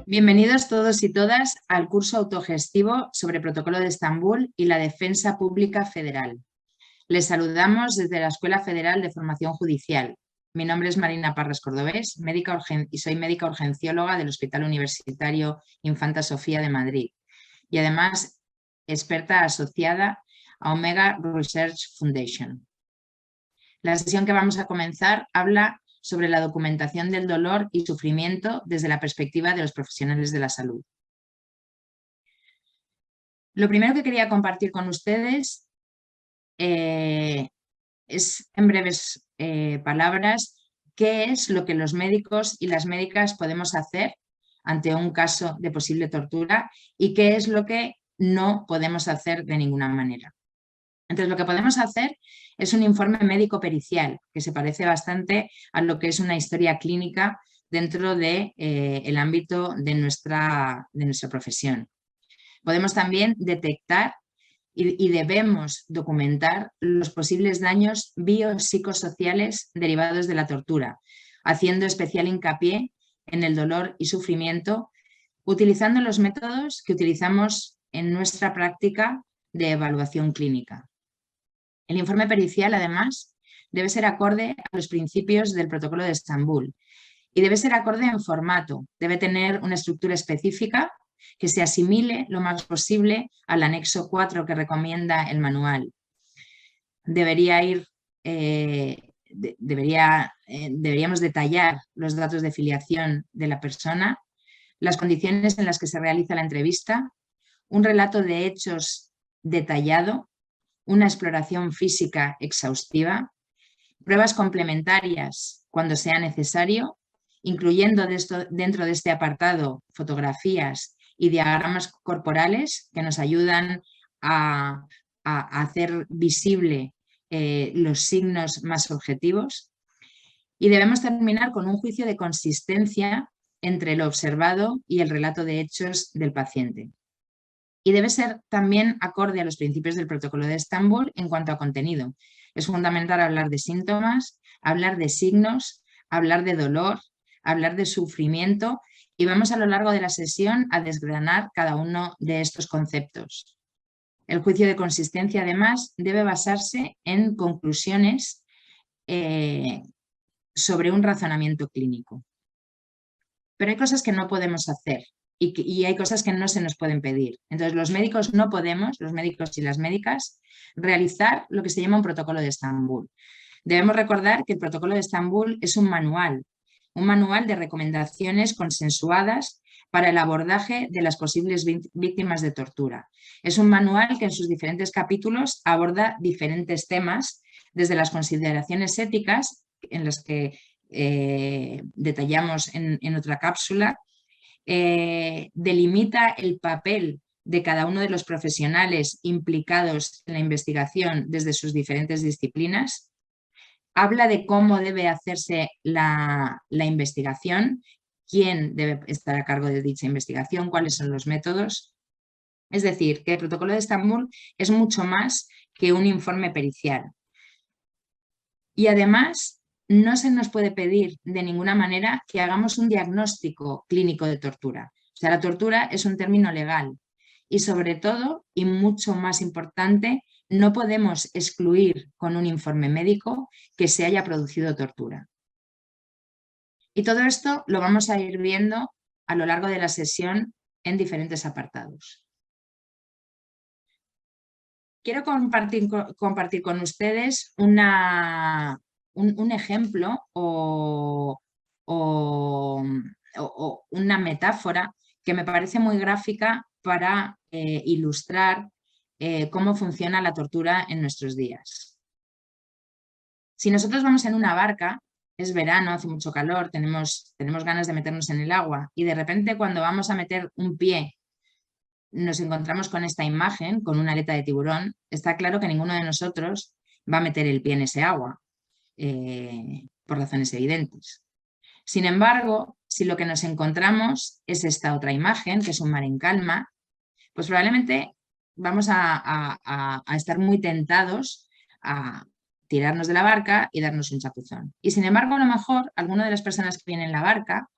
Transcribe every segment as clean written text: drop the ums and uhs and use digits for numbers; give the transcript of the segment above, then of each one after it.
Bienvenidos todos y todas al curso autogestivo sobre Protocolo de Estambul y la Defensa Pública Federal. Les saludamos desde la Escuela Federal de Formación Judicial. Mi nombre es Marina Parras Cordobés y soy médica urgencióloga del Hospital Universitario Infanta Sofía de Madrid y además experta asociada a Omega Research Foundation. La sesión que vamos a comenzar habla sobre la documentación del dolor y sufrimiento desde la perspectiva de los profesionales de la salud. Lo primero que quería compartir con ustedes es, en breves palabras, qué es lo que los médicos y las médicas podemos hacer ante un caso de posible tortura y qué es lo que no podemos hacer de ninguna manera. Entonces, lo que podemos hacer es un informe médico pericial, que se parece bastante a lo que es una historia clínica dentro del ámbito de nuestra profesión. Podemos también detectar y debemos documentar los posibles daños biopsicosociales derivados de la tortura, haciendo especial hincapié en el dolor y sufrimiento, utilizando los métodos que utilizamos en nuestra práctica de evaluación clínica. El informe pericial, además, debe ser acorde a los principios del Protocolo de Estambul y debe ser acorde en formato. Debe tener una estructura específica que se asimile lo más posible al anexo 4 que recomienda el manual. Deberíamos detallar los datos de filiación de la persona, las condiciones en las que se realiza la entrevista, un relato de hechos detallado, una exploración física exhaustiva, pruebas complementarias cuando sea necesario, incluyendo dentro de este apartado fotografías y diagramas corporales que nos ayudan a hacer visible los signos más objetivos. Y debemos terminar con un juicio de consistencia entre lo observado y el relato de hechos del paciente. Y debe ser también acorde a los principios del Protocolo de Estambul en cuanto a contenido. Es fundamental hablar de síntomas, hablar de signos, hablar de dolor, hablar de sufrimiento y vamos a lo largo de la sesión a desgranar cada uno de estos conceptos. El juicio de consistencia, además, debe basarse en conclusiones sobre un razonamiento clínico. Pero hay cosas que no podemos hacer. Y hay cosas que no se nos pueden pedir. Entonces, los médicos no podemos, los médicos y las médicas, realizar lo que se llama un protocolo de Estambul. Debemos recordar que el protocolo de Estambul es un manual de recomendaciones consensuadas para el abordaje de las posibles víctimas de tortura. Es un manual que en sus diferentes capítulos aborda diferentes temas, desde las consideraciones éticas, en las que detallamos en otra cápsula, delimita el papel de cada uno de los profesionales implicados en la investigación desde sus diferentes disciplinas, habla de cómo debe hacerse la investigación, quién debe estar a cargo de dicha investigación, cuáles son los métodos. Es decir, que el protocolo de Estambul es mucho más que un informe pericial. Y además, no se nos puede pedir de ninguna manera que hagamos un diagnóstico clínico de tortura. O sea, la tortura es un término legal y sobre todo, y mucho más importante, no podemos excluir con un informe médico que se haya producido tortura. Y todo esto lo vamos a ir viendo a lo largo de la sesión en diferentes apartados. Quiero compartir con ustedes un ejemplo o una metáfora que me parece muy gráfica para ilustrar cómo funciona la tortura en nuestros días. Si nosotros vamos en una barca, es verano, hace mucho calor, tenemos ganas de meternos en el agua y de repente cuando vamos a meter un pie nos encontramos con esta imagen, con una aleta de tiburón, está claro que ninguno de nosotros va a meter el pie en ese agua, por razones evidentes. Sin embargo, si lo que nos encontramos es esta otra imagen, que es un mar en calma, pues probablemente vamos a estar muy tentados a tirarnos de la barca y darnos un chapuzón. Y sin embargo, a lo mejor, alguna de las personas que viene en la barca,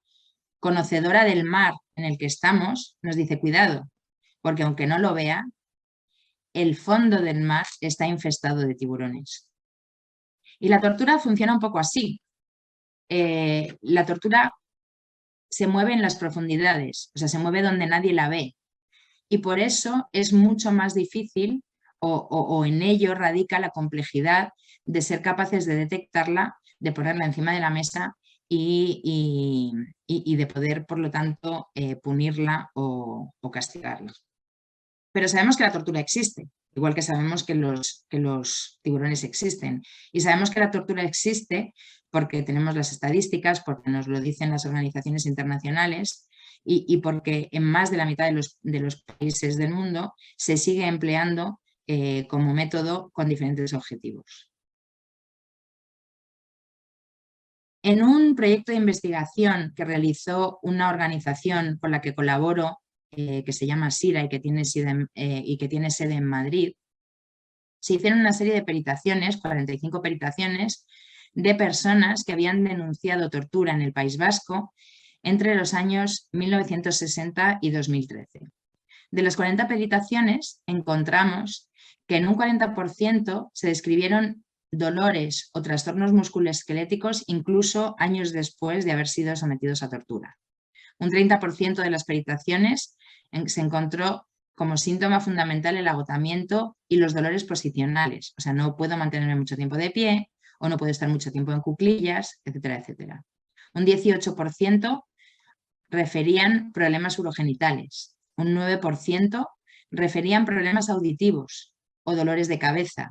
conocedora del mar en el que estamos nos dice cuidado, porque aunque no lo vea, el fondo del mar está infestado de tiburones. Y la tortura funciona un poco así. La tortura se mueve en las profundidades, o sea, se mueve donde nadie la ve. Y por eso es mucho más difícil o en ello radica la complejidad de ser capaces de detectarla, de ponerla encima de la mesa y de poder, por lo tanto, punirla o castigarla. Pero sabemos que la tortura existe, igual que sabemos que los tiburones existen. Y sabemos que la tortura existe porque tenemos las estadísticas, porque nos lo dicen las organizaciones internacionales y porque en más de la mitad de los países del mundo se sigue empleando como método con diferentes objetivos. En un proyecto de investigación que realizó una organización con la que colaboro, que se llama SIRA y que tiene sede en Madrid, se hicieron una serie de peritaciones, 45 peritaciones, de personas que habían denunciado tortura en el País Vasco entre los años 1960 y 2013. De las 40 peritaciones encontramos que en un 40% se describieron dolores o trastornos musculoesqueléticos incluso años después de haber sido sometidos a tortura. Un 30% de las peritaciones se encontró como síntoma fundamental el agotamiento y los dolores posicionales. O sea, no puedo mantenerme mucho tiempo de pie o no puedo estar mucho tiempo en cuclillas, etcétera, etcétera. Un 18% referían problemas urogenitales. Un 9% referían problemas auditivos o dolores de cabeza.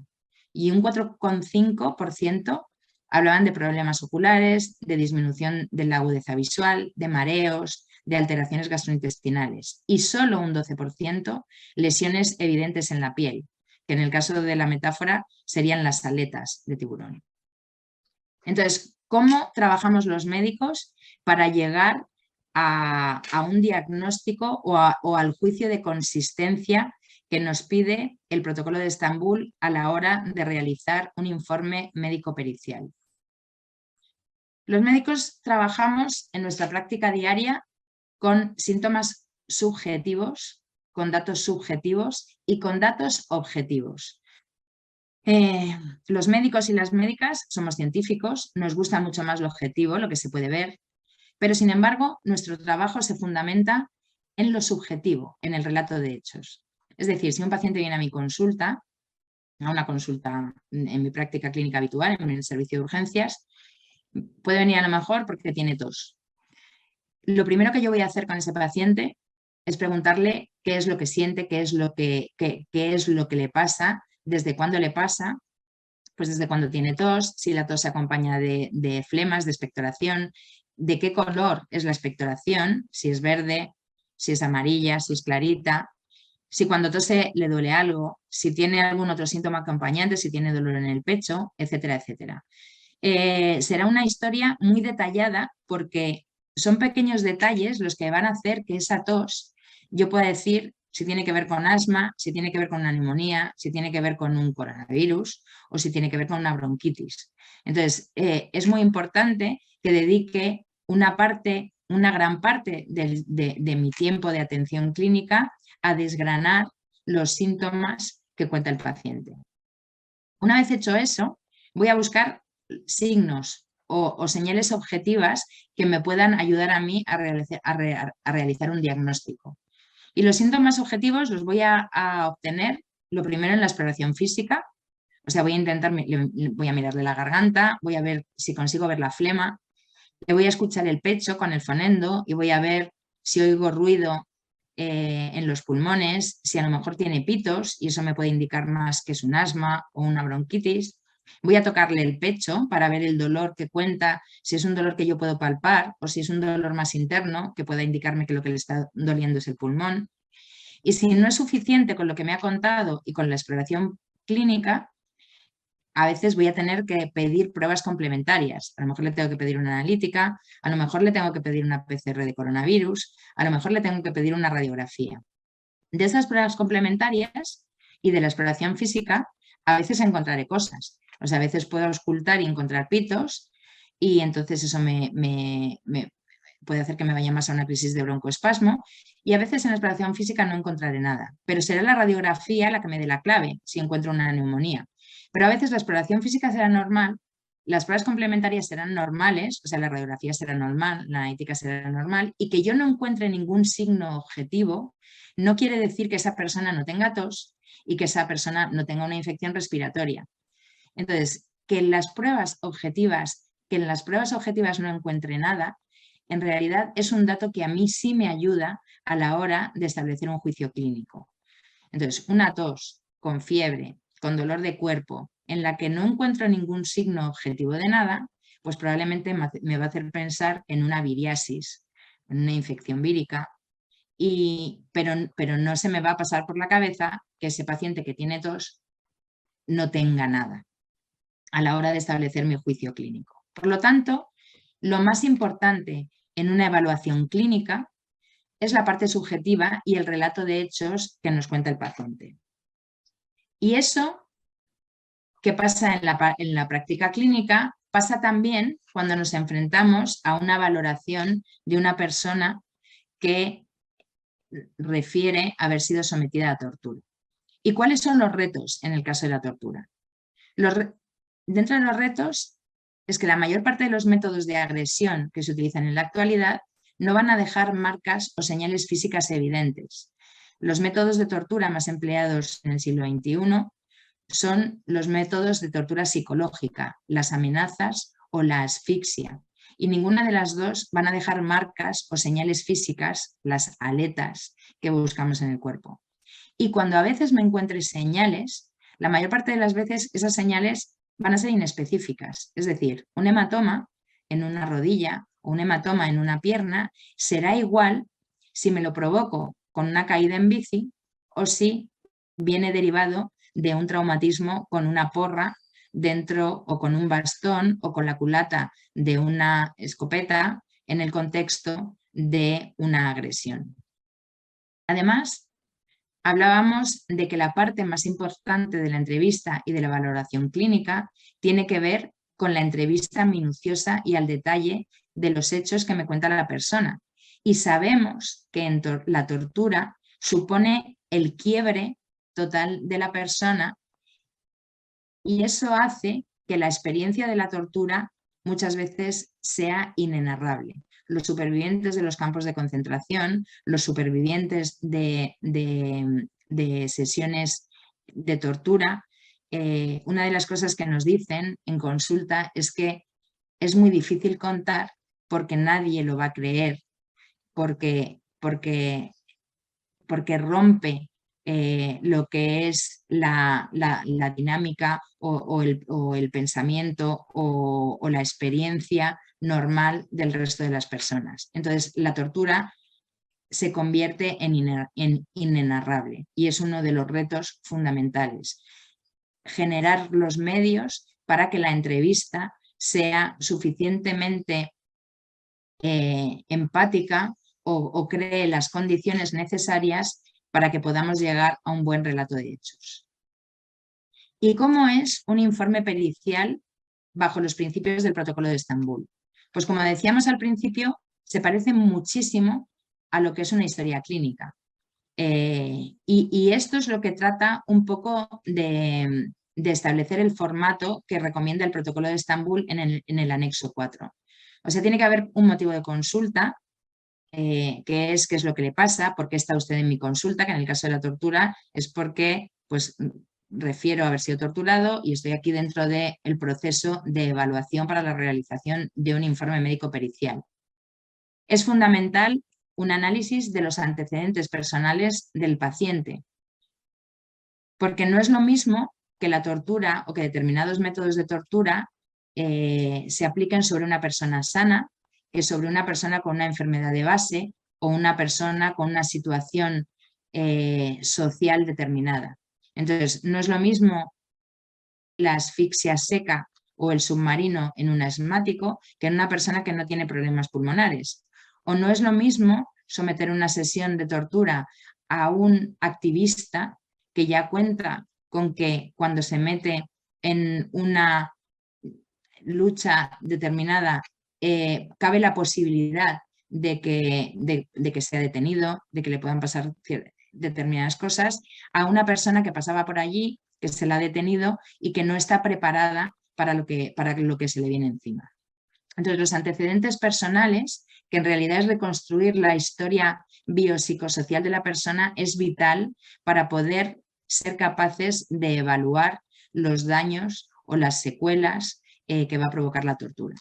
Y un 4,5% hablaban de problemas oculares, de disminución de la agudeza visual, de mareos, de alteraciones gastrointestinales. Y solo un 12% lesiones evidentes en la piel, que en el caso de la metáfora serían las aletas de tiburón. Entonces, ¿cómo trabajamos los médicos para llegar a un diagnóstico o al juicio de consistencia que nos pide el protocolo de Estambul a la hora de realizar un informe médico-pericial? Los médicos trabajamos en nuestra práctica diaria con síntomas subjetivos, con datos subjetivos y con datos objetivos. Los médicos y las médicas somos científicos, nos gusta mucho más lo objetivo, lo que se puede ver, pero sin embargo nuestro trabajo se fundamenta en lo subjetivo, en el relato de hechos. Es decir, si un paciente viene a mi consulta, a una consulta en mi práctica clínica habitual, en el servicio de urgencias, puede venir a lo mejor porque tiene tos. Lo primero que yo voy a hacer con ese paciente es preguntarle qué es lo que siente, qué es lo que le pasa, desde cuándo le pasa, pues desde cuando tiene tos, si la tos se acompaña de flemas, de expectoración, de qué color es la expectoración, si es verde, si es amarilla, si es clarita, si cuando tose le duele algo, si tiene algún otro síntoma acompañante, si tiene dolor en el pecho, etcétera, etcétera. Será una historia muy detallada porque son pequeños detalles los que van a hacer que esa tos yo pueda decir si tiene que ver con asma, si tiene que ver con una neumonía, si tiene que ver con un coronavirus o si tiene que ver con una bronquitis. Entonces, es muy importante que dedique una gran parte de mi tiempo de atención clínica a desgranar los síntomas que cuenta el paciente. Una vez hecho eso, voy a buscar signos o señales objetivas que me puedan ayudar a mí a realizar un diagnóstico. Y los síntomas objetivos los voy a obtener lo primero en la exploración física, o sea, voy a mirarle la garganta, voy a ver si consigo ver la flema, le voy a escuchar el pecho con el fonendo y voy a ver si oigo ruido en los pulmones, si a lo mejor tiene pitos y eso me puede indicar más que es un asma o una bronquitis. Voy a tocarle el pecho para ver el dolor que cuenta, si es un dolor que yo puedo palpar o si es un dolor más interno que pueda indicarme que lo que le está doliendo es el pulmón. Y si no es suficiente con lo que me ha contado y con la exploración clínica, a veces voy a tener que pedir pruebas complementarias. A lo mejor le tengo que pedir una analítica, a lo mejor le tengo que pedir una PCR de coronavirus, a lo mejor le tengo que pedir una radiografía. De esas pruebas complementarias y de la exploración física, a veces encontraré cosas. O sea, a veces puedo auscultar y encontrar pitos y entonces eso puede hacer que me vaya más a una crisis de broncoespasmo, y a veces en la exploración física no encontraré nada, pero será la radiografía la que me dé la clave si encuentro una neumonía. Pero a veces la exploración física será normal, las pruebas complementarias serán normales, o sea, la radiografía será normal, la analítica será normal, y que yo no encuentre ningún signo objetivo no quiere decir que esa persona no tenga tos y que esa persona no tenga una infección respiratoria. Entonces, que en las pruebas objetivas no encuentre nada, en realidad es un dato que a mí sí me ayuda a la hora de establecer un juicio clínico. Entonces, una tos con fiebre, con dolor de cuerpo, en la que no encuentro ningún signo objetivo de nada, pues probablemente me va a hacer pensar en una viriasis, en una infección vírica, pero no se me va a pasar por la cabeza que ese paciente que tiene tos no tenga nada a la hora de establecer mi juicio clínico. Por lo tanto, lo más importante en una evaluación clínica es la parte subjetiva y el relato de hechos que nos cuenta el paciente. Y eso que pasa en la práctica clínica pasa también cuando nos enfrentamos a una valoración de una persona que refiere haber sido sometida a tortura. ¿Y cuáles son los retos en el caso de la tortura? Dentro de los retos es que la mayor parte de los métodos de agresión que se utilizan en la actualidad no van a dejar marcas o señales físicas evidentes. Los métodos de tortura más empleados en el siglo XXI son los métodos de tortura psicológica, las amenazas o la asfixia. Y ninguna de las dos van a dejar marcas o señales físicas, las aletas que buscamos en el cuerpo. Y cuando a veces me encuentre señales, la mayor parte de las veces esas señales van a ser inespecíficas. Es decir, un hematoma en una rodilla o un hematoma en una pierna será igual si me lo provoco con una caída en bici o si viene derivado de un traumatismo con una porra dentro o con un bastón o con la culata de una escopeta en el contexto de una agresión. Además, hablábamos de que la parte más importante de la entrevista y de la valoración clínica tiene que ver con la entrevista minuciosa y al detalle de los hechos que me cuenta la persona. Y sabemos que la tortura supone el quiebre total de la persona y eso hace que la experiencia de la tortura muchas veces sea inenarrable. Los supervivientes de los campos de concentración, los supervivientes de sesiones de tortura, una de las cosas que nos dicen en consulta es que es muy difícil contar porque nadie lo va a creer, porque rompe lo que es la dinámica o el pensamiento o la experiencia normal del resto de las personas. Entonces, la tortura se convierte en inenarrable y es uno de los retos fundamentales. Generar los medios para que la entrevista sea suficientemente empática o cree las condiciones necesarias para que podamos llegar a un buen relato de hechos. ¿Y cómo es un informe pericial bajo los principios del Protocolo de Estambul? Pues como decíamos al principio, se parece muchísimo a lo que es una historia clínica. Y esto es lo que trata un poco de establecer el formato que recomienda el Protocolo de Estambul en el anexo 4. O sea, tiene que haber un motivo de consulta, qué es lo que le pasa, por qué está usted en mi consulta, que en el caso de la tortura es porque pues, refiero a haber sido torturado y estoy aquí dentro del proceso de evaluación para la realización de un informe médico pericial. Es fundamental un análisis de los antecedentes personales del paciente, porque no es lo mismo que la tortura o que determinados métodos de tortura se apliquen sobre una persona sana que sobre una persona con una enfermedad de base o una persona con una situación social determinada. Entonces, no es lo mismo la asfixia seca o el submarino en un asmático que en una persona que no tiene problemas pulmonares. O no es lo mismo someter una sesión de tortura a un activista que ya cuenta con que cuando se mete en una lucha determinada cabe la posibilidad de que sea detenido, de que le puedan pasar determinadas cosas, a una persona que pasaba por allí, que se la ha detenido y que no está preparada para lo que se le viene encima. Entonces, los antecedentes personales, que en realidad es reconstruir la historia biopsicosocial de la persona, es vital para poder ser capaces de evaluar los daños o las secuelas que va a provocar la tortura.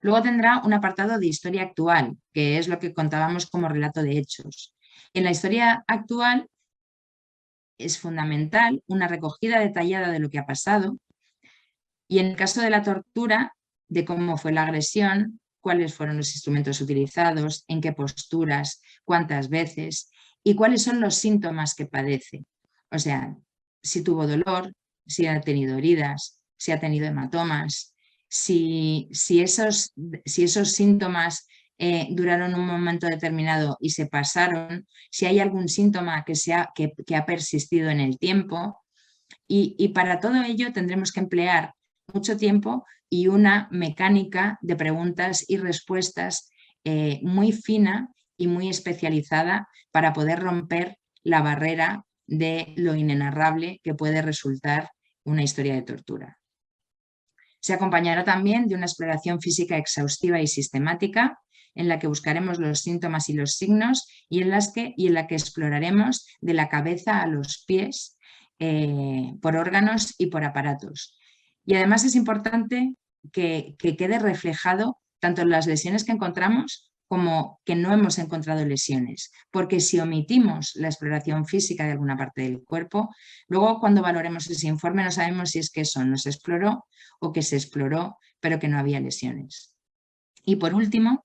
Luego tendrá un apartado de historia actual, que es lo que contábamos como relato de hechos. En la historia actual es fundamental una recogida detallada de lo que ha pasado y en el caso de la tortura, de cómo fue la agresión, cuáles fueron los instrumentos utilizados, en qué posturas, cuántas veces y cuáles son los síntomas que padece. O sea, si tuvo dolor, si ha tenido heridas, si ha tenido hematomas, si esos síntomas duraron un momento determinado y se pasaron, si hay algún síntoma que ha persistido en el tiempo. Y para todo ello tendremos que emplear mucho tiempo y una mecánica de preguntas y respuestas muy fina y muy especializada para poder romper la barrera de lo inenarrable que puede resultar una historia de tortura. Se acompañará también de una exploración física exhaustiva y sistemática en la que buscaremos los síntomas y los signos y en la que exploraremos de la cabeza a los pies por órganos y por aparatos. Y además es importante que quede reflejado tanto en las lesiones que encontramos como que no hemos encontrado lesiones, porque si omitimos la exploración física de alguna parte del cuerpo, luego cuando valoremos ese informe no sabemos si es que eso no se exploró o que se exploró pero que no había lesiones. Y por último,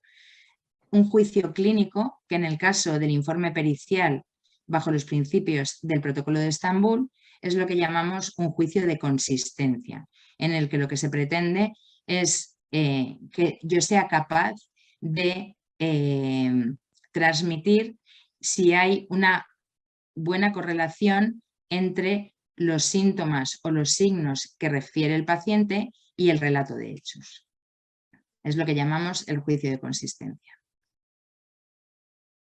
un juicio clínico que en el caso del informe pericial bajo los principios del Protocolo de Estambul es lo que llamamos un juicio de consistencia, en el que lo que se pretende es que yo sea capaz de transmitir si hay una buena correlación entre los síntomas o los signos que refiere el paciente y el relato de hechos. Es lo que llamamos el juicio de consistencia.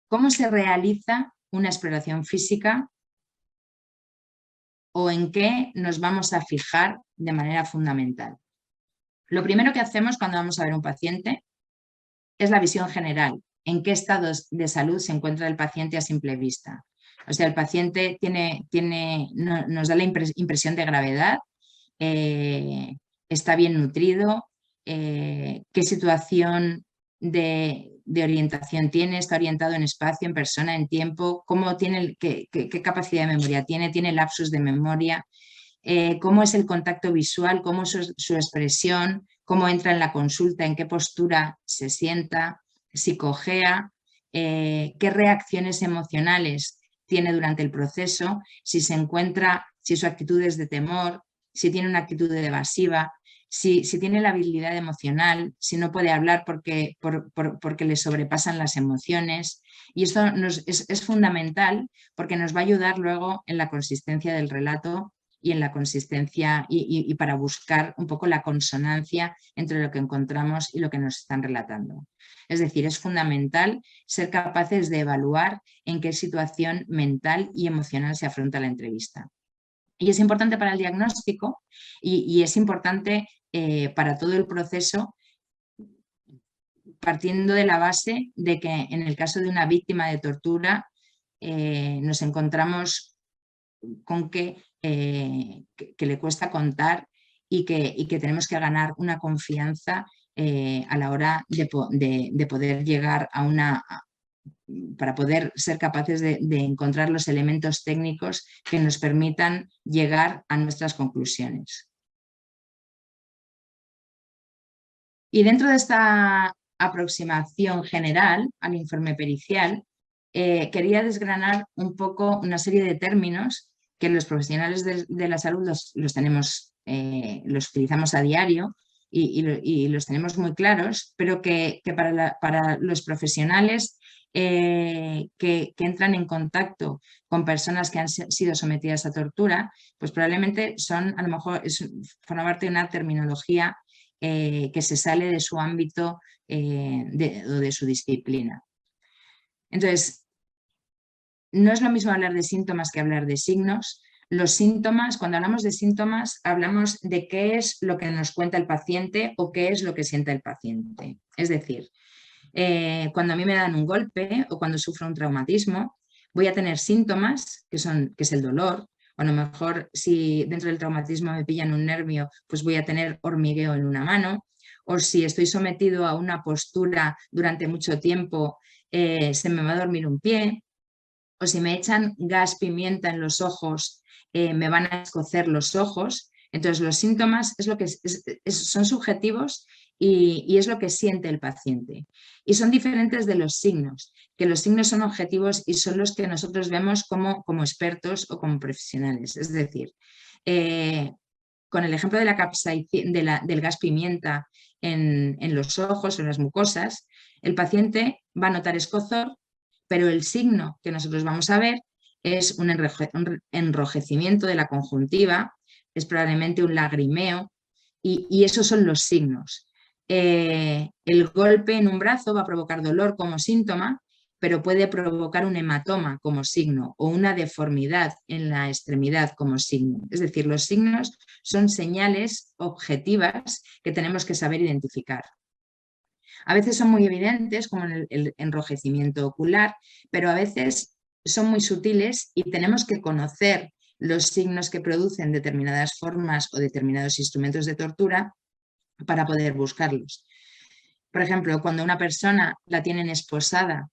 ¿Cómo se realiza una exploración física o en qué nos vamos a fijar de manera fundamental? Lo primero que hacemos cuando vamos a ver a un paciente es la visión general, en qué estado de salud se encuentra el paciente a simple vista. O sea, el paciente nos da la impresión de gravedad, está bien nutrido, qué situación de orientación tiene, está orientado en espacio, en persona, en tiempo, qué capacidad de memoria tiene lapsus de memoria, cómo es el contacto visual, cómo es su expresión, cómo entra en la consulta, en qué postura se sienta, si cojea, qué reacciones emocionales tiene durante el proceso, si su actitud es de temor, si tiene una actitud evasiva, si tiene la habilidad emocional, si no puede hablar porque le sobrepasan las emociones. Y esto es fundamental porque nos va a ayudar luego en la consistencia del relato y en la consistencia y para buscar un poco la consonancia entre lo que encontramos y lo que nos están relatando. Es decir, es fundamental ser capaces de evaluar en qué situación mental y emocional se afronta la entrevista. Y es importante para el diagnóstico y es importante para todo el proceso, partiendo de la base de que en el caso de una víctima de tortura nos encontramos con que le cuesta contar y que tenemos que ganar una confianza a la hora de poder llegar para poder ser capaces de encontrar los elementos técnicos que nos permitan llegar a nuestras conclusiones. Y dentro de esta aproximación general al informe pericial, quería desgranar un poco una serie de términos que los profesionales de la salud los utilizamos a diario y los tenemos muy claros, pero que para los profesionales que entran en contacto con personas que han sido sometidas a tortura, pues probablemente a lo mejor forma parte de una terminología que se sale de su ámbito o de su disciplina. Entonces, no es lo mismo hablar de síntomas que hablar de signos. Los síntomas, cuando hablamos de síntomas, hablamos de qué es lo que nos cuenta el paciente o qué es lo que siente el paciente. Es decir, cuando a mí me dan un golpe o cuando sufro un traumatismo, voy a tener síntomas que es el dolor, o a lo mejor si dentro del traumatismo me pillan un nervio, pues voy a tener hormigueo en una mano, o si estoy sometido a una postura durante mucho tiempo, se me va a dormir un pie, o si me echan gas pimienta en los ojos, me van a escocer los ojos. Entonces los síntomas es lo que son subjetivos y es lo que siente el paciente. Y son diferentes de los signos, que los signos son objetivos y son los que nosotros vemos como expertos o como profesionales. Es decir, con el ejemplo de del gas pimienta en los ojos o en las mucosas, el paciente va a notar escozor, pero el signo que nosotros vamos a ver es un enrojecimiento de la conjuntiva, es probablemente un lagrimeo y esos son los signos. El golpe en un brazo va a provocar dolor como síntoma, pero puede provocar un hematoma como signo o una deformidad en la extremidad como signo. Es decir, los signos son señales objetivas que tenemos que saber identificar. A veces son muy evidentes, como en el enrojecimiento ocular, pero a veces son muy sutiles y tenemos que conocer los signos que producen determinadas formas o determinados instrumentos de tortura para poder buscarlos. Por ejemplo, cuando una persona la tienen esposada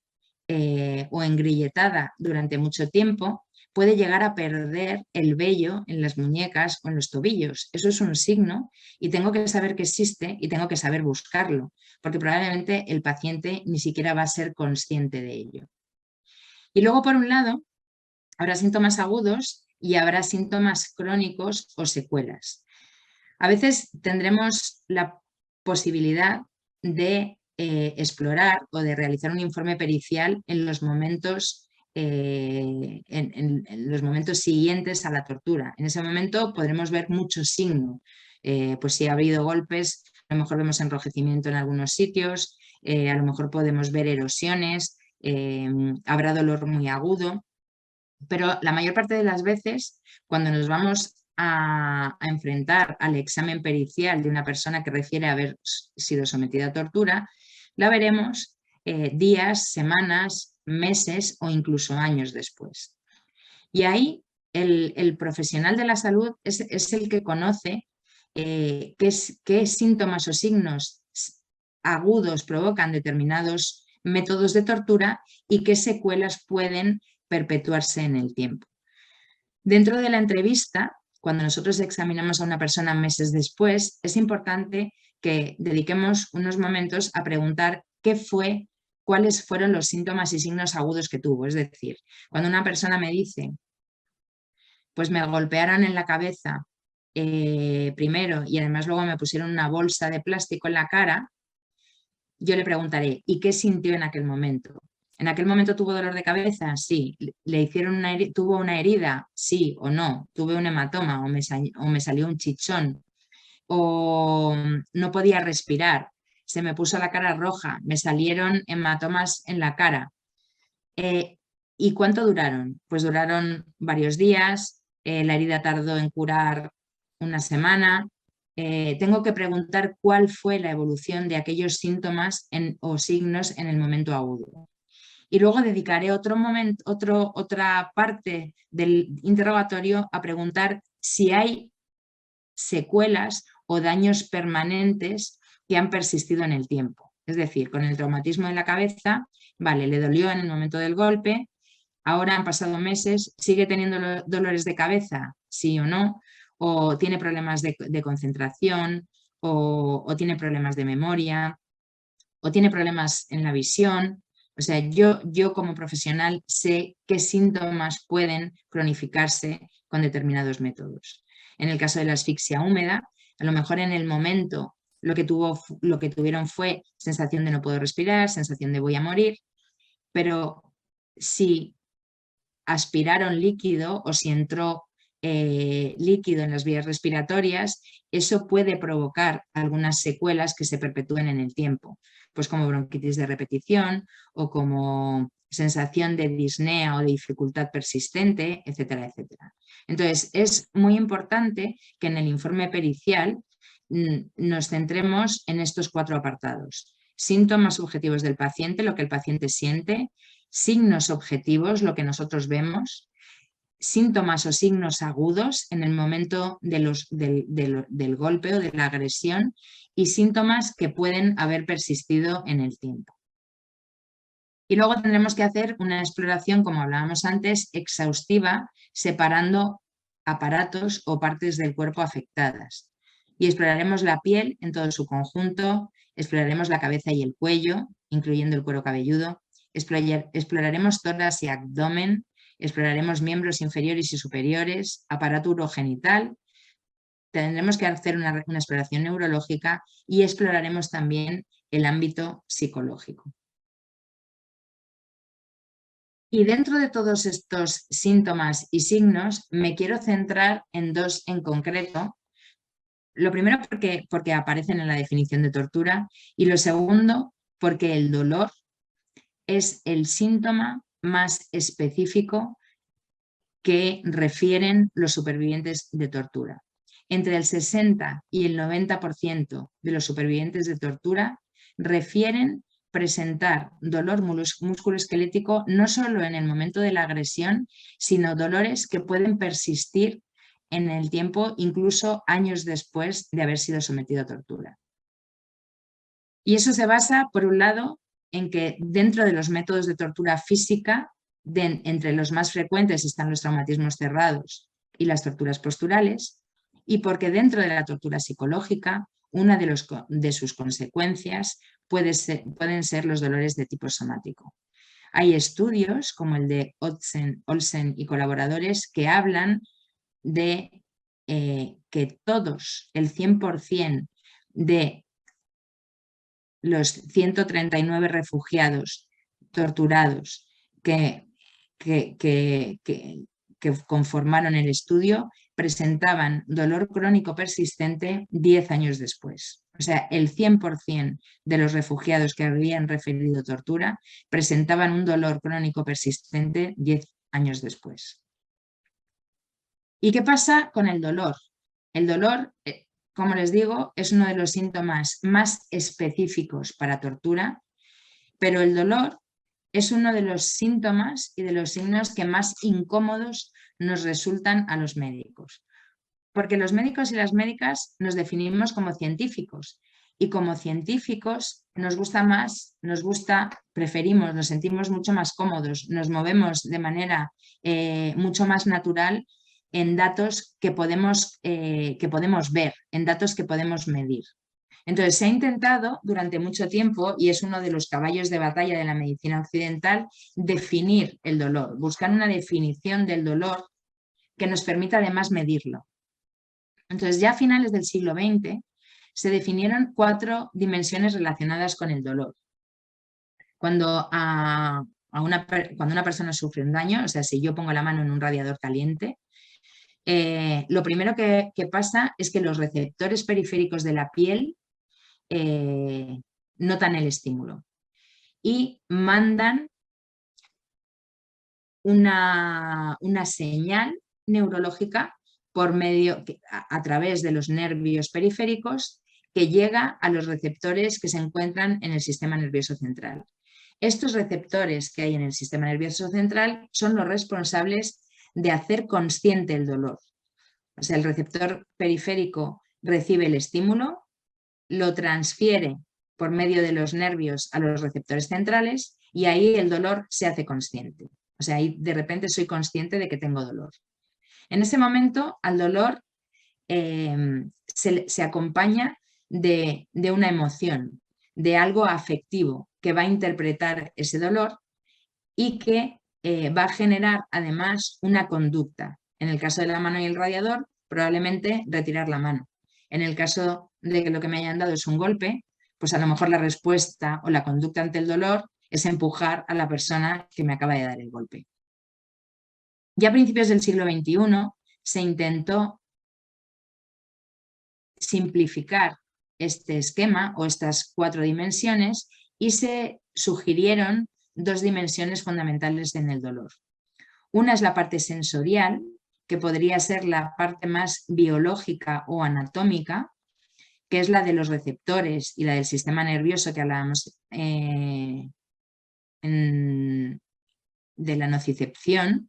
o engrilletada durante mucho tiempo, puede llegar a perder el vello en las muñecas o en los tobillos. Eso es un signo y tengo que saber que existe y tengo que saber buscarlo, porque probablemente el paciente ni siquiera va a ser consciente de ello. Y luego, por un lado, habrá síntomas agudos y habrá síntomas crónicos o secuelas. A veces tendremos la posibilidad de explorar o de realizar un informe pericial en los momentos, en los momentos siguientes a la tortura. En ese momento podremos ver muchos signos. Pues si ha habido golpes, a lo mejor vemos enrojecimiento en algunos sitios, a lo mejor podemos ver erosiones, habrá dolor muy agudo, pero la mayor parte de las veces, cuando nos vamos a enfrentar al examen pericial de una persona que refiere a haber sido sometida a tortura, la veremos días, semanas, meses o incluso años después. Y ahí el profesional de la salud es el que conoce qué síntomas o signos agudos provocan determinados métodos de tortura y qué secuelas pueden perpetuarse en el tiempo. Dentro de la entrevista, cuando nosotros examinamos a una persona meses después, es importante que dediquemos unos momentos a preguntar cuáles fueron los síntomas y signos agudos que tuvo. Es decir, cuando una persona me dice, pues me golpearon en la cabeza primero y además luego me pusieron una bolsa de plástico en la cara, yo le preguntaré, ¿y qué sintió en aquel momento? ¿En aquel momento tuvo dolor de cabeza? Sí. ¿Le hicieron tuvo una herida? Sí o no. ¿Tuve un hematoma o me salió un chichón? ¿O no podía respirar? ¿Se me puso la cara roja? ¿Me salieron hematomas en la cara? ¿Y cuánto duraron? Pues duraron varios días, la herida tardó en curar una semana. Tengo que preguntar cuál fue la evolución de aquellos síntomas o signos en el momento agudo. Y luego dedicaré otra parte del interrogatorio a preguntar si hay secuelas o daños permanentes que han persistido en el tiempo. Es decir, con el traumatismo en la cabeza, vale, le dolió en el momento del golpe, ahora han pasado meses, ¿sigue teniendo dolores de cabeza? Sí o no, o tiene problemas de concentración, o tiene problemas de memoria, o tiene problemas en la visión. O sea, yo como profesional sé qué síntomas pueden cronificarse con determinados métodos. En el caso de la asfixia húmeda, a lo mejor en el momento lo que tuvieron fue sensación de no puedo respirar, sensación de voy a morir, pero si aspiraron líquido o si entró líquido en las vías respiratorias, eso puede provocar algunas secuelas que se perpetúen en el tiempo, pues como bronquitis de repetición o como sensación de disnea o de dificultad persistente, etcétera, etcétera. Entonces, es muy importante que en el informe pericial nos centremos en estos 4 apartados. Síntomas subjetivos del paciente, lo que el paciente siente, signos objetivos, lo que nosotros vemos, síntomas o signos agudos en el momento del golpe o de la agresión y síntomas que pueden haber persistido en el tiempo. Y luego tendremos que hacer una exploración, como hablábamos antes, exhaustiva, separando aparatos o partes del cuerpo afectadas. Y exploraremos la piel en todo su conjunto, exploraremos la cabeza y el cuello, incluyendo el cuero cabelludo, exploraremos tórax y abdomen, exploraremos miembros inferiores y superiores, aparato urogenital, tendremos que hacer una exploración neurológica y exploraremos también el ámbito psicológico. Y dentro de todos estos síntomas y signos me quiero centrar en 2 en concreto. Lo primero porque aparecen en la definición de tortura y lo segundo porque el dolor es el síntoma más específico que refieren los supervivientes de tortura. Entre el 60 y el 90% de los supervivientes de tortura refieren presentar dolor musculoesquelético no solo en el momento de la agresión, sino dolores que pueden persistir en el tiempo, incluso años después de haber sido sometido a tortura. Y eso se basa, por un lado, en que dentro de los métodos de tortura física, entre los más frecuentes están los traumatismos cerrados y las torturas posturales, y porque dentro de la tortura psicológica, una de sus consecuencias pueden ser los dolores de tipo somático. Hay estudios, como el de Olsen y colaboradores, que hablan de que todos, el 100% de los 139 refugiados torturados que conformaron el estudio presentaban dolor crónico persistente 10 años después. O sea, el 100% de los refugiados que habían referido tortura presentaban un dolor crónico persistente 10 años después. ¿Y qué pasa con el dolor? El dolor, como les digo, es uno de los síntomas más específicos para tortura, pero el dolor es uno de los síntomas y de los signos que más incómodos nos resultan a los médicos. Porque los médicos y las médicas nos definimos como científicos y como científicos nos preferimos, nos sentimos mucho más cómodos, nos movemos de manera mucho más natural en datos que podemos ver, en datos que podemos medir. Entonces se ha intentado durante mucho tiempo, y es uno de los caballos de batalla de la medicina occidental, definir el dolor, buscar una definición del dolor que nos permita además medirlo. Entonces ya a finales del siglo XX se definieron 4 dimensiones relacionadas con el dolor. Cuando una persona sufre un daño, o sea, si yo pongo la mano en un radiador caliente, lo primero que pasa es que los receptores periféricos de la piel notan el estímulo y mandan una señal neurológica a través de los nervios periféricos que llega a los receptores que se encuentran en el sistema nervioso central. Estos receptores que hay en el sistema nervioso central son los responsables de hacer consciente el dolor. O sea, el receptor periférico recibe el estímulo, lo transfiere por medio de los nervios a los receptores centrales y ahí el dolor se hace consciente. O sea, ahí de repente soy consciente de que tengo dolor. En ese momento al dolor se acompaña de una emoción, de algo afectivo que va a interpretar ese dolor y que va a generar además una conducta. En el caso de la mano y el radiador, probablemente retirar la mano. En el caso de que lo que me hayan dado es un golpe, pues a lo mejor la respuesta o la conducta ante el dolor es empujar a la persona que me acaba de dar el golpe. Ya a principios del siglo XXI se intentó simplificar este esquema o estas 4 dimensiones y se sugirieron 2 dimensiones fundamentales en el dolor. Una es la parte sensorial, que podría ser la parte más biológica o anatómica, que es la de los receptores y la del sistema nervioso que hablábamos de la nocicepción,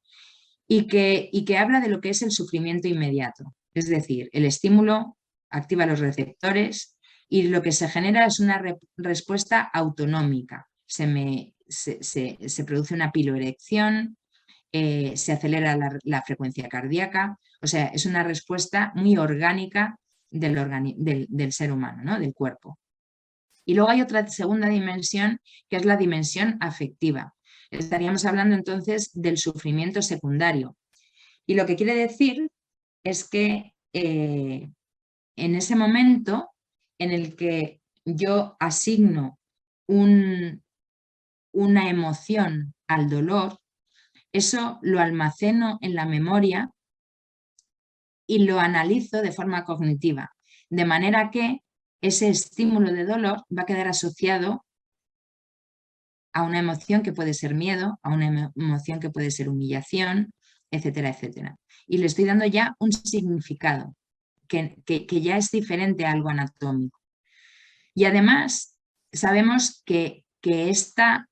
y que habla de lo que es el sufrimiento inmediato. Es decir, el estímulo activa los receptores y lo que se genera es una respuesta autonómica. Se produce una piloerección, se acelera la frecuencia cardíaca, o sea, es una respuesta muy orgánica del ser humano, ¿no? Del cuerpo. Y luego hay otra segunda dimensión, que es la dimensión afectiva. Estaríamos hablando entonces del sufrimiento secundario. Y lo que quiere decir es que en ese momento en el que yo asigno una emoción al dolor, eso lo almaceno en la memoria y lo analizo de forma cognitiva, de manera que ese estímulo de dolor va a quedar asociado a una emoción que puede ser miedo, a una emoción que puede ser humillación, etcétera, etcétera. Y le estoy dando ya un significado que ya es diferente a algo anatómico. Y además sabemos que este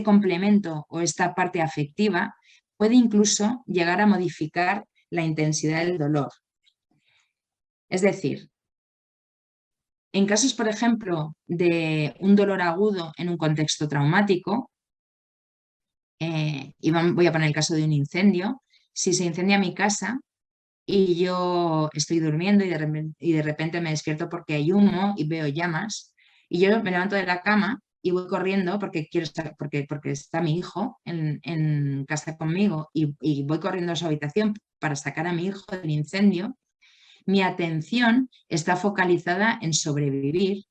complemento o esta parte afectiva puede incluso llegar a modificar la intensidad del dolor. Es decir, en casos, por ejemplo, de un dolor agudo en un contexto traumático, y voy a poner el caso de un incendio, si se incendia mi casa y yo estoy durmiendo y de repente me despierto porque hay humo y veo llamas, y yo me levanto de la cama y voy corriendo porque quiero estar, porque está mi hijo en casa conmigo y voy corriendo a su habitación para sacar a mi hijo del incendio, mi atención está focalizada en sobrevivir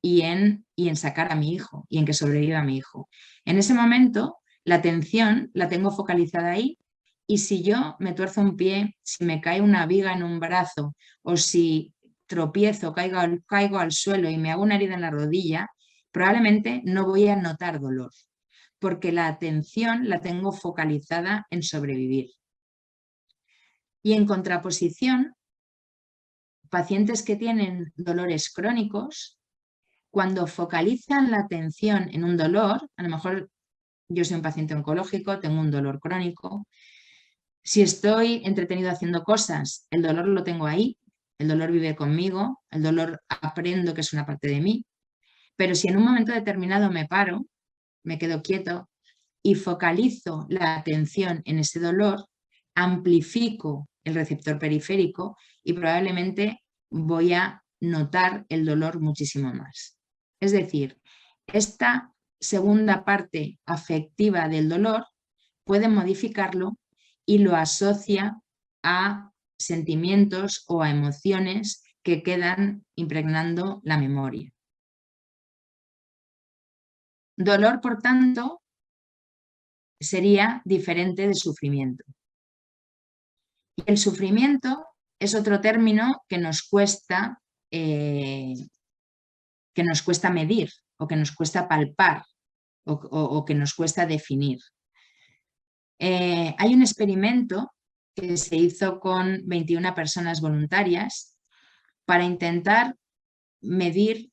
y en sacar a mi hijo y en que sobreviva mi hijo. En ese momento, la atención la tengo focalizada ahí, y si yo me tuerzo un pie, si me cae una viga en un brazo o si tropiezo, caigo al suelo y me hago una herida en la rodilla, probablemente no voy a notar dolor, porque la atención la tengo focalizada en sobrevivir. Y en contraposición, pacientes que tienen dolores crónicos, cuando focalizan la atención en un dolor, a lo mejor yo soy un paciente oncológico, tengo un dolor crónico, si estoy entretenido haciendo cosas, el dolor lo tengo ahí, el dolor vive conmigo, el dolor aprendo que es una parte de mí, pero si en un momento determinado me paro, me quedo quieto y focalizo la atención en ese dolor, amplifico el receptor periférico y probablemente voy a notar el dolor muchísimo más. Es decir, esta segunda parte afectiva del dolor puede modificarlo y lo asocia a sentimientos o a emociones que quedan impregnando la memoria. Dolor, por tanto, sería diferente de sufrimiento. Y el sufrimiento es otro término que nos cuesta medir o que nos cuesta palpar o que nos cuesta definir. Hay un experimento que se hizo con 21 personas voluntarias para intentar medir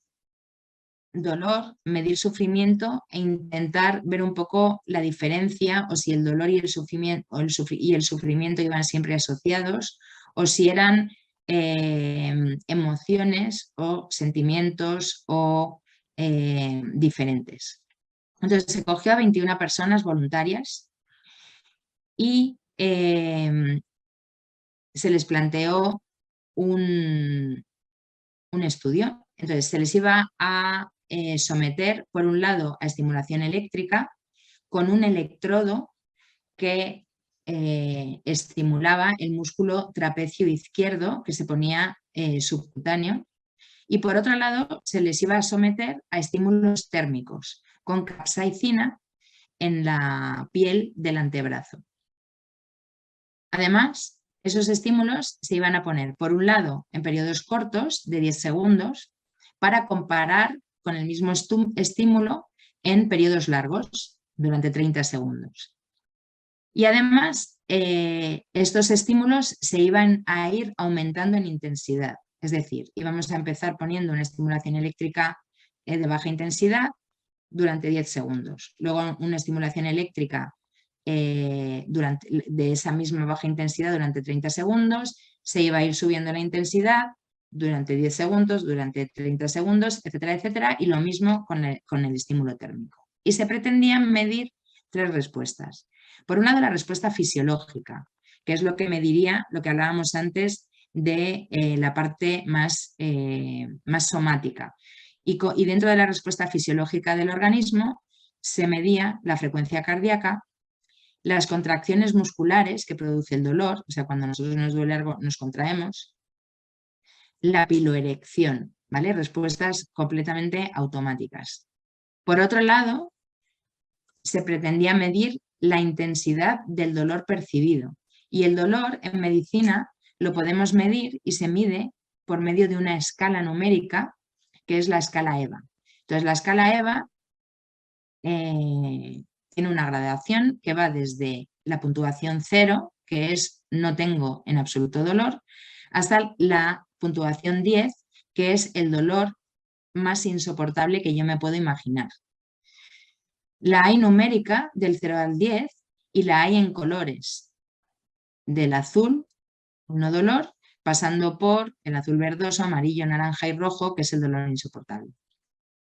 dolor, medir sufrimiento e intentar ver un poco la diferencia o si el dolor y el sufrimiento iban siempre asociados o si eran emociones o sentimientos o diferentes. Entonces se cogió a 21 personas voluntarias y se les planteó un estudio. Entonces se les iba a someter, por un lado, a estimulación eléctrica con un electrodo que estimulaba el músculo trapecio izquierdo que se ponía subcutáneo, y por otro lado se les iba a someter a estímulos térmicos con capsaicina en la piel del antebrazo. Además, esos estímulos se iban a poner, por un lado, en periodos cortos de 10 segundos, para comparar con el mismo estímulo en periodos largos, durante 30 segundos. Y además, estos estímulos se iban a ir aumentando en intensidad. Es decir, íbamos a empezar poniendo una estimulación eléctrica de baja intensidad durante 10 segundos. Luego una estimulación eléctrica de esa misma baja intensidad durante 30 segundos. Se iba a ir subiendo la intensidad durante 10 segundos, durante 30 segundos, etcétera, etcétera. Y lo mismo con el estímulo térmico. Y se pretendían medir 3 respuestas. Por un lado, la respuesta fisiológica, que es lo que mediría lo que hablábamos antes de la parte más somática. Y dentro de la respuesta fisiológica del organismo se medía la frecuencia cardíaca, las contracciones musculares que produce el dolor, o sea, cuando a nosotros nos duele algo nos contraemos, la piloerección, ¿vale? Respuestas completamente automáticas. Por otro lado, se pretendía medir la intensidad del dolor percibido. Y el dolor en medicina lo podemos medir y se mide por medio de una escala numérica, que es la escala EVA. Entonces, la escala EVA tiene una gradación que va desde la puntuación 0, que es no tengo en absoluto dolor, hasta la puntuación 10, que es el dolor más insoportable que yo me puedo imaginar. La hay numérica del 0 al 10 y la hay en colores, del azul, no dolor, pasando por el azul verdoso, amarillo, naranja y rojo, que es el dolor insoportable.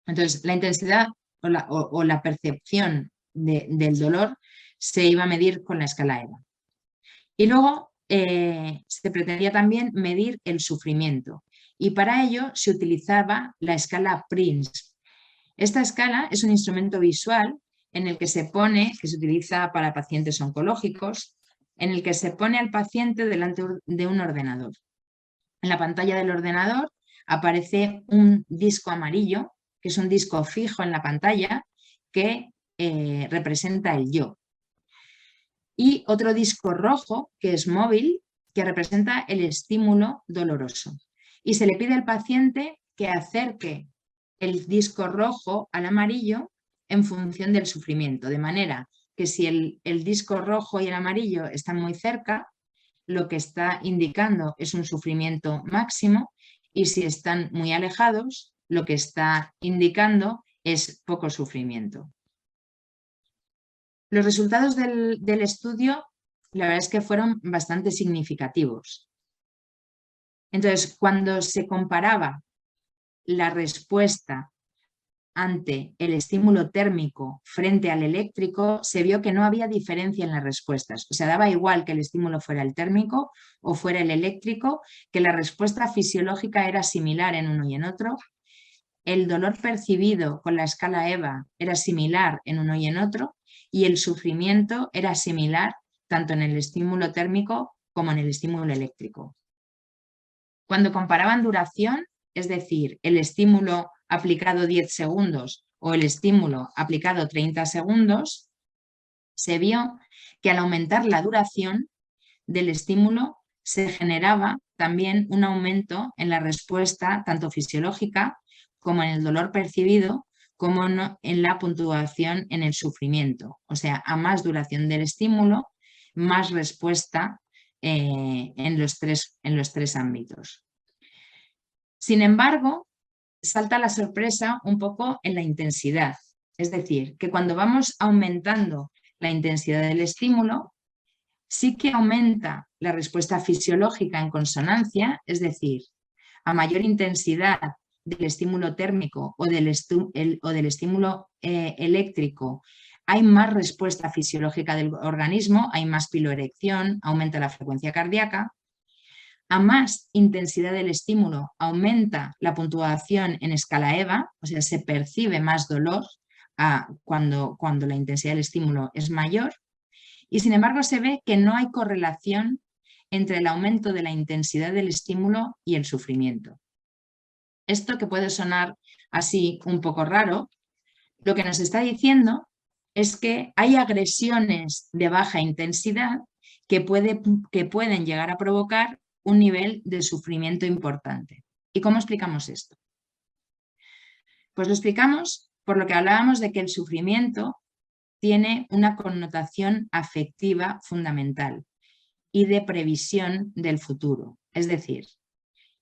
Entonces, la intensidad o la percepción del dolor se iba a medir con la escala EVA. Y luego se pretendía también medir el sufrimiento y para ello se utilizaba la escala PRINCE. Esta escala es un instrumento visual en el que se utiliza para pacientes oncológicos, en el que se pone al paciente delante de un ordenador. En la pantalla del ordenador aparece un disco amarillo, que es un disco fijo en la pantalla, que representa el yo. Y otro disco rojo, que es móvil, que representa el estímulo doloroso. Y se le pide al paciente que acerque el disco rojo al amarillo en función del sufrimiento, de manera que si el disco rojo y el amarillo están muy cerca, lo que está indicando es un sufrimiento máximo, y si están muy alejados, lo que está indicando es poco sufrimiento. Los resultados del estudio, la verdad es que fueron bastante significativos. Entonces, cuando se comparaba la respuesta ante el estímulo térmico frente al eléctrico, se vio que no había diferencia en las respuestas. O sea, daba igual que el estímulo fuera el térmico o fuera el eléctrico, que la respuesta fisiológica era similar en uno y en otro. El dolor percibido con la escala EVA era similar en uno y en otro, y el sufrimiento era similar tanto en el estímulo térmico como en el estímulo eléctrico. Cuando comparaban duración, es decir, el estímulo aplicado 10 segundos o el estímulo aplicado 30 segundos, se vio que al aumentar la duración del estímulo se generaba también un aumento en la respuesta tanto fisiológica como en el dolor percibido, como en la puntuación en el sufrimiento. O sea, a más duración del estímulo, más respuesta en los tres ámbitos. Sin embargo, salta la sorpresa un poco en la intensidad. Es decir, que cuando vamos aumentando la intensidad del estímulo, sí que aumenta la respuesta fisiológica en consonancia, es decir, a mayor intensidad del estímulo térmico o del estímulo eléctrico, hay más respuesta fisiológica del organismo, hay más piloerección, aumenta la frecuencia cardíaca. A más intensidad del estímulo aumenta la puntuación en escala EVA, o sea, se percibe más dolor cuando la intensidad del estímulo es mayor. Y sin embargo se ve que no hay correlación entre el aumento de la intensidad del estímulo y el sufrimiento. Esto, que puede sonar así un poco raro, lo que nos está diciendo es que hay agresiones de baja intensidad que pueden llegar a provocar un nivel de sufrimiento importante. ¿Y cómo explicamos esto? Pues lo explicamos por lo que hablábamos de que el sufrimiento tiene una connotación afectiva fundamental y de previsión del futuro. Es decir,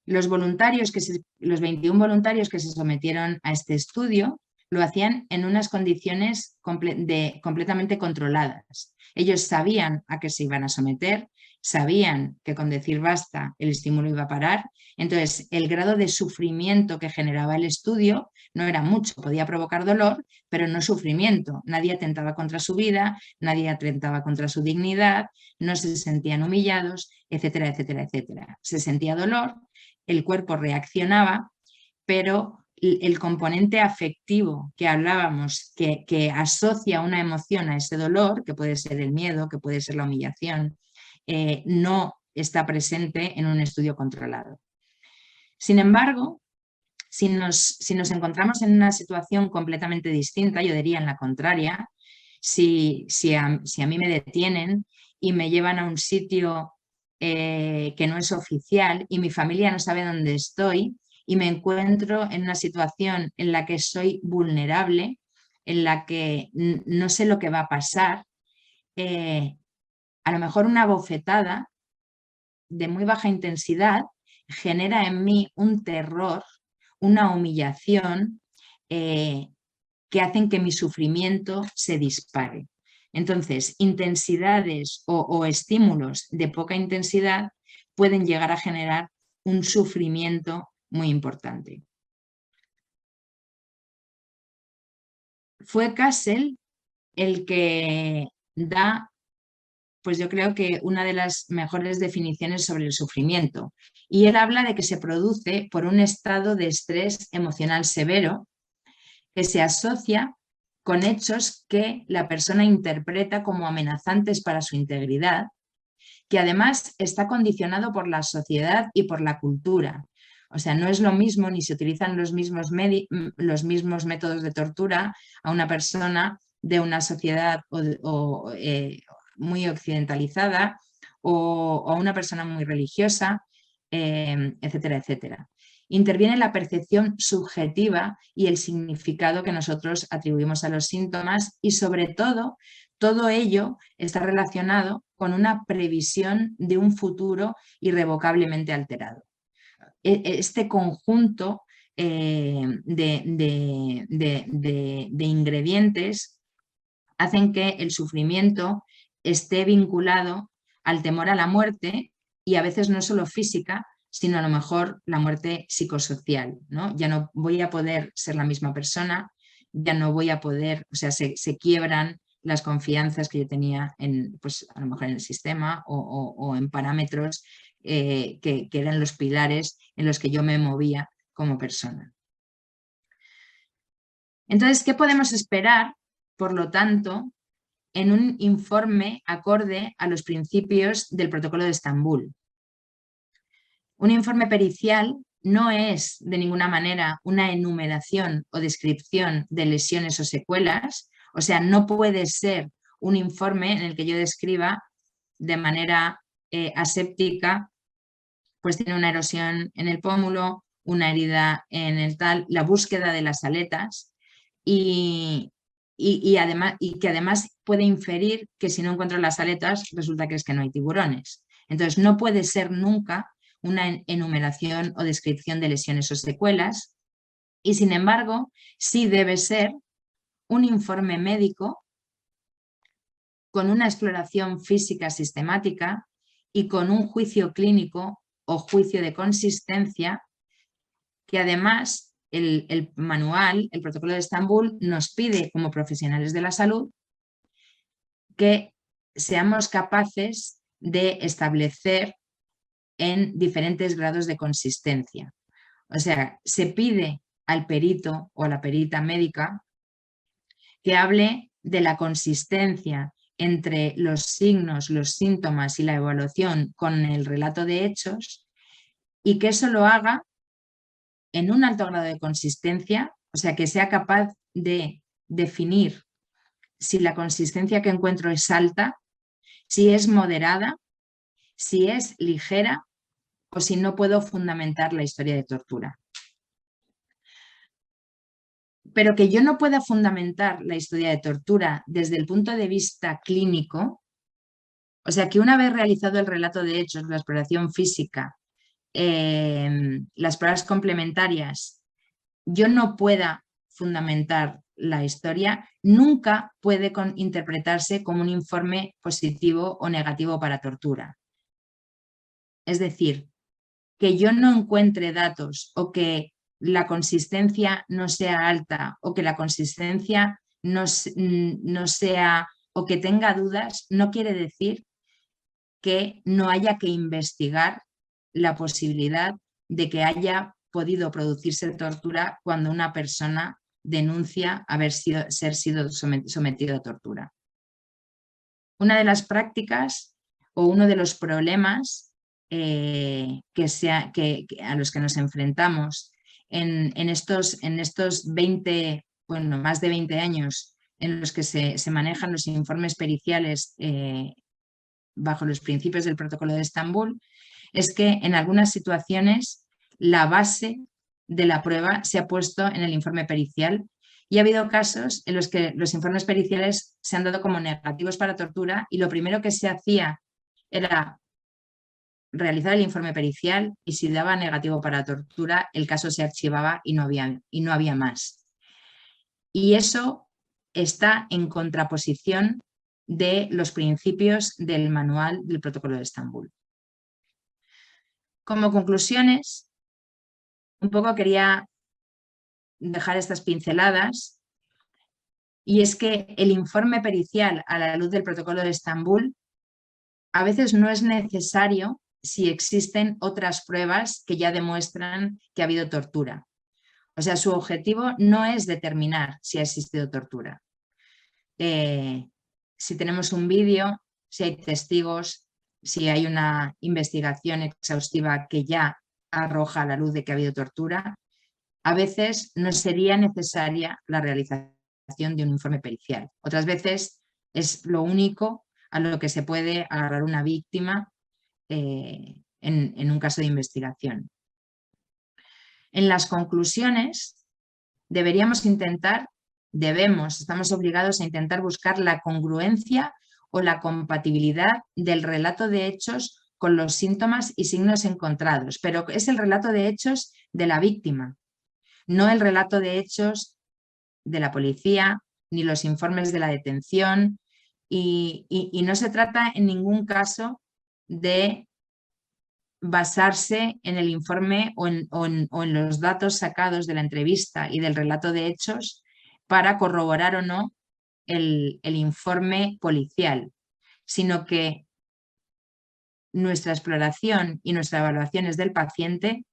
los 21 voluntarios que se sometieron a este estudio lo hacían en unas condiciones completamente controladas. Ellos sabían a qué se iban a someter, sabían que con decir basta el estímulo iba a parar, entonces el grado de sufrimiento que generaba el estudio no era mucho, podía provocar dolor, pero no sufrimiento. Nadie atentaba contra su vida, nadie atentaba contra su dignidad, no se sentían humillados, etcétera, etcétera, etcétera. Se sentía dolor, el cuerpo reaccionaba, pero el componente afectivo que hablábamos, que asocia una emoción a ese dolor, que puede ser el miedo, que puede ser la humillación, no está presente en un estudio controlado. Sin embargo, si nos encontramos en una situación completamente distinta, yo diría en la contraria, si a mí me detienen y me llevan a un sitio que no es oficial y mi familia no sabe dónde estoy y me encuentro en una situación en la que soy vulnerable, en la que no sé lo que va a pasar, a lo mejor una bofetada de muy baja intensidad genera en mí un terror, una humillación que hacen que mi sufrimiento se dispare. Entonces, intensidades o estímulos de poca intensidad pueden llegar a generar un sufrimiento muy importante. Fue Castle el que da, pues yo creo que una de las mejores definiciones sobre el sufrimiento. Y él habla de que se produce por un estado de estrés emocional severo que se asocia con hechos que la persona interpreta como amenazantes para su integridad, que además está condicionado por la sociedad y por la cultura. O sea, no es lo mismo ni se utilizan los mismos métodos de tortura a una persona de una sociedad muy occidentalizada o a una persona muy religiosa, etcétera, etcétera. Interviene la percepción subjetiva y el significado que nosotros atribuimos a los síntomas y sobre todo ello está relacionado con una previsión de un futuro irrevocablemente alterado. Este conjunto de ingredientes hacen que el sufrimiento esté vinculado al temor a la muerte y a veces no solo física, sino a lo mejor la muerte psicosocial, ¿no? Ya no voy a poder ser la misma persona, ya no voy a poder, o sea, se quiebran las confianzas que yo tenía en, pues a lo mejor en el sistema o en parámetros que eran los pilares en los que yo me movía como persona. Entonces, ¿qué podemos esperar, por lo tanto, en un informe acorde a los principios del Protocolo de Estambul? Un informe pericial no es de ninguna manera una enumeración o descripción de lesiones o secuelas, o sea, no puede ser un informe en el que yo describa de manera aséptica, pues tiene una erosión en el pómulo, una herida en el tal, la búsqueda de las aletas y que además puede inferir que si no encuentro las aletas resulta que es que no hay tiburones. Entonces no puede ser nunca una enumeración o descripción de lesiones o secuelas y sin embargo sí debe ser un informe médico con una exploración física sistemática y con un juicio clínico o juicio de consistencia que además el manual, el Protocolo de Estambul, nos pide como profesionales de la salud que seamos capaces de establecer en diferentes grados de consistencia. O sea, se pide al perito o a la perita médica que hable de la consistencia entre los signos, los síntomas y la evaluación con el relato de hechos y que eso lo haga en un alto grado de consistencia, o sea, que sea capaz de definir si la consistencia que encuentro es alta, si es moderada, si es ligera o si no puedo fundamentar la historia de tortura. Pero que yo no pueda fundamentar la historia de tortura desde el punto de vista clínico, o sea, que una vez realizado el relato de hechos, la exploración física, las pruebas complementarias, yo no pueda fundamentar la historia, nunca puede interpretarse como un informe positivo o negativo para tortura. Es decir, que yo no encuentre datos o que la consistencia no sea alta o que la consistencia no sea o que tenga dudas, no quiere decir que no haya que investigar la posibilidad de que haya podido producirse tortura cuando una persona denuncia ser sido sometido a tortura. Una de las prácticas o uno de los problemas a los que nos enfrentamos en estos 20, bueno, más de 20 años en los que se manejan los informes periciales bajo los principios del Protocolo de Estambul, es que en algunas situaciones la base de la prueba se ha puesto en el informe pericial y ha habido casos en los que los informes periciales se han dado como negativos para tortura y lo primero que se hacía era realizar el informe pericial y si daba negativo para tortura, el caso se archivaba y no había más. Y eso está en contraposición de los principios del manual del Protocolo de Estambul. Como conclusiones, un poco quería dejar estas pinceladas y es que el informe pericial a la luz del Protocolo de Estambul a veces no es necesario si existen otras pruebas que ya demuestran que ha habido tortura. O sea, su objetivo no es determinar si ha existido tortura. Si tenemos un vídeo, si hay testigos, si hay una investigación exhaustiva que ya arroja a la luz de que ha habido tortura, a veces no sería necesaria la realización de un informe pericial. Otras veces es lo único a lo que se puede agarrar una víctima en un caso de investigación. En las conclusiones estamos obligados a intentar buscar la congruencia o la compatibilidad del relato de hechos con los síntomas y signos encontrados, pero es el relato de hechos de la víctima, no el relato de hechos de la policía, ni los informes de la detención, y no se trata en ningún caso de basarse en el informe o en los datos sacados de la entrevista y del relato de hechos para corroborar o no el informe policial, sino que nuestra exploración y nuestra evaluación es del paciente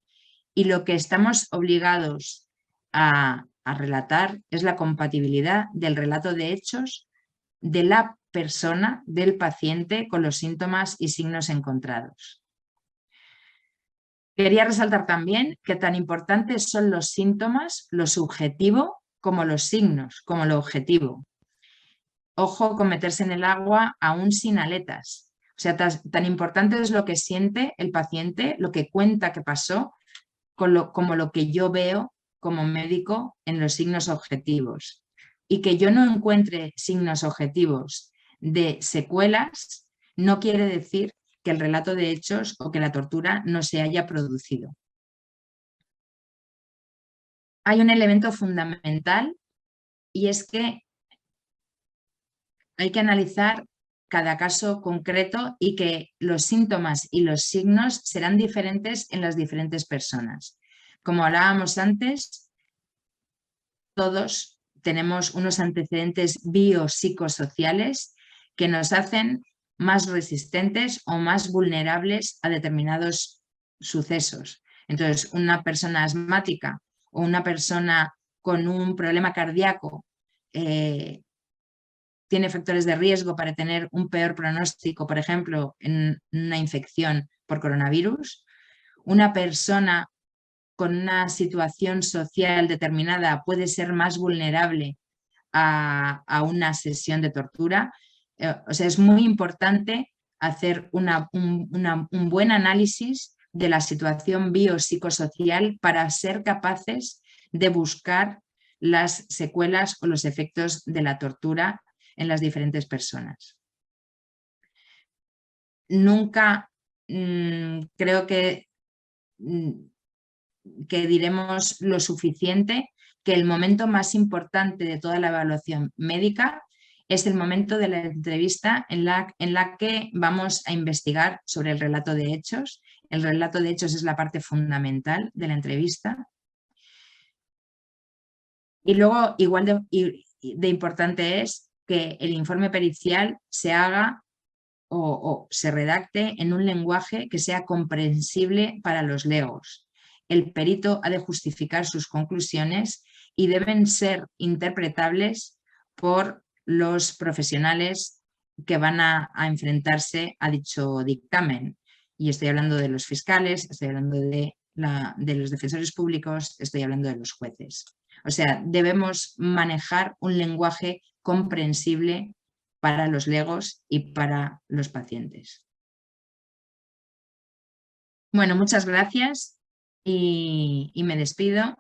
y lo que estamos obligados a relatar es la compatibilidad del relato de hechos de la persona, del paciente, con los síntomas y signos encontrados. Quería resaltar también que tan importantes son los síntomas, lo subjetivo, como los signos, como lo objetivo. Ojo con meterse en el agua aún sin aletas. O sea, tan importante es lo que siente el paciente, lo que cuenta que pasó, como lo que yo veo como médico en los signos objetivos. Y que yo no encuentre signos objetivos de secuelas no quiere decir que el relato de hechos o que la tortura no se haya producido. Hay un elemento fundamental y es que hay que analizar cada caso concreto y que los síntomas y los signos serán diferentes en las diferentes personas. Como hablábamos antes, todos tenemos unos antecedentes biopsicosociales que nos hacen más resistentes o más vulnerables a determinados sucesos. Entonces, una persona asmática o una persona con un problema cardíaco tiene factores de riesgo para tener un peor pronóstico, por ejemplo, en una infección por coronavirus. Una persona con una situación social determinada puede ser más vulnerable a una sesión de tortura. o sea, es muy importante hacer un buen análisis de la situación biopsicosocial para ser capaces de buscar las secuelas o los efectos de la tortura en las diferentes personas. Nunca creo que diremos lo suficiente que el momento más importante de toda la evaluación médica es el momento de la entrevista en la que vamos a investigar sobre el relato de hechos. El relato de hechos es la parte fundamental de la entrevista. Y luego, igual de importante es que el informe pericial se haga o se redacte en un lenguaje que sea comprensible para los legos. El perito ha de justificar sus conclusiones y deben ser interpretables por los profesionales que van a enfrentarse a dicho dictamen. Y estoy hablando de los fiscales, estoy hablando de los defensores públicos, estoy hablando de los jueces. O sea, debemos manejar un lenguaje comprensible para los legos y para los pacientes. Bueno, muchas gracias y me despido.